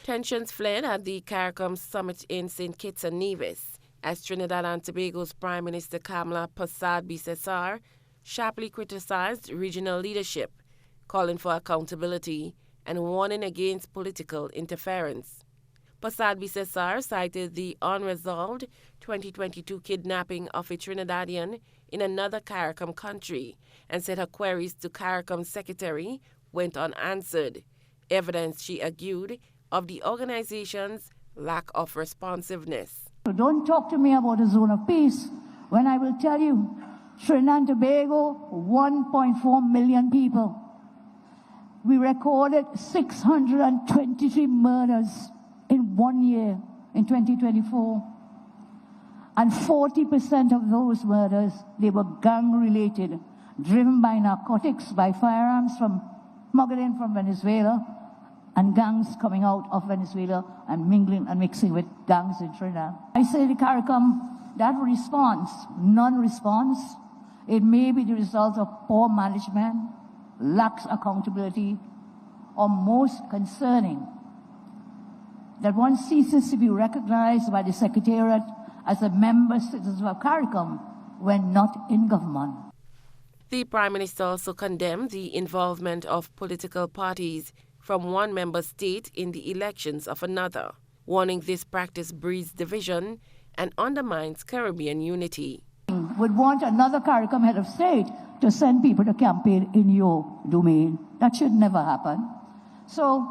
Tensions flared at the Caricom summit in St. Kitts and Nevis as Trinidad and Tobago's Prime Minister Kamla Persad Bissessar sharply criticized regional leadership, calling for accountability and warning against political interference. Persad Bissessar cited the unresolved 2022 kidnapping of a Trinidadian in another Caricom country and said her queries to Caricom's secretary went unanswered, evidence, she argued, of the organization's lack of responsiveness. So don't talk to me about a zone of peace when I will tell you Trinidad and Tobago, 1.4 million people. We recorded 623 murders in 1 year, in 2024. And 40% of those murders, they were gang-related, driven by narcotics, by firearms from smuggling from Venezuela, and gangs coming out of Venezuela and mingling and mixing with gangs in Trinidad. I say to Caricom, that response, non-response, it may be the result of poor management, lax accountability, or most concerning, that one ceases to be recognized by the Secretariat as a member citizen of Caricom when not in government. The Prime Minister also condemned the involvement of political parties from one member state in the elections of another, warning this practice breeds division and undermines Caribbean unity. Would want another Caricom head of state to send people to campaign in your domain. That should never happen. So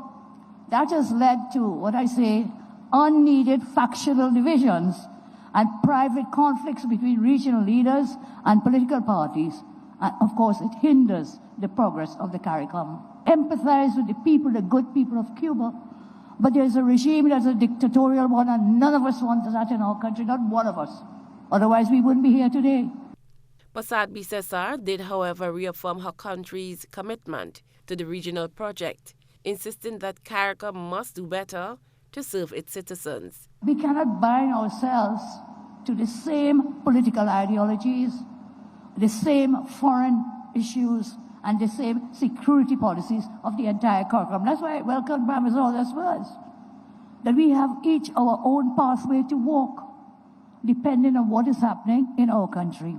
that has led to, what I say, unneeded factional divisions and private conflicts between regional leaders and political parties. And of course, it hinders the progress of the Caricom. Empathize with the people, the good people of Cuba, but there's a regime that's a dictatorial one, and none of us want that in our country, not one of us. Otherwise, we wouldn't be here today. Persad Bissessar did, however, reaffirm her country's commitment to the regional project, insisting that Caricom must do better to serve its citizens. We cannot bind ourselves to the same political ideologies, the same foreign issues, and the same security policies of the entire Caricom. That's why I welcome Prime Minister all those words, that we have each our own pathway to walk, depending on what is happening in our country.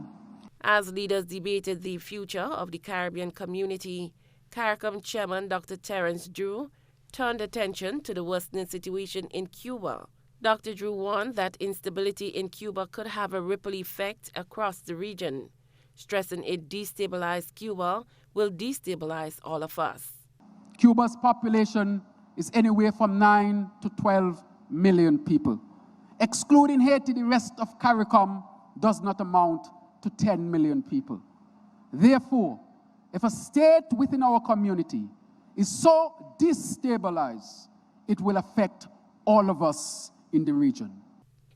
As leaders debated the future of the Caribbean community, Caricom Chairman Dr. Terence Drew turned attention to the worsening situation in Cuba. Dr. Drew warned that instability in Cuba could have a ripple effect across the region, stressing a destabilized Cuba will destabilize all of us. Cuba's population is anywhere from 9 to 12 million people. Excluding Haiti, the rest of Caricom does not amount to 10 million people. Therefore, if a state within our community is so destabilized, it will affect all of us in the region.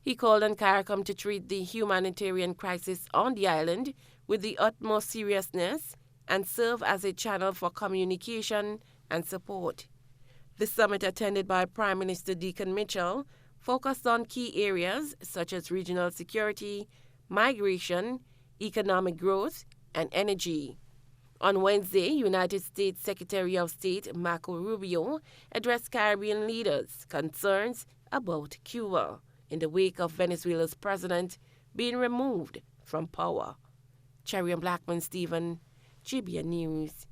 He called on Caricom to treat the humanitarian crisis on the island with the utmost seriousness and serve as a channel for communication and support. The summit, attended by Prime Minister Deacon Mitchell, focused on key areas such as regional security, migration, economic growth, and energy. On Wednesday, United States Secretary of State Marco Rubio addressed Caribbean leaders' concerns about Cuba in the wake of Venezuela's president being removed from power. Cherry and Blackman Stephen, GBN News.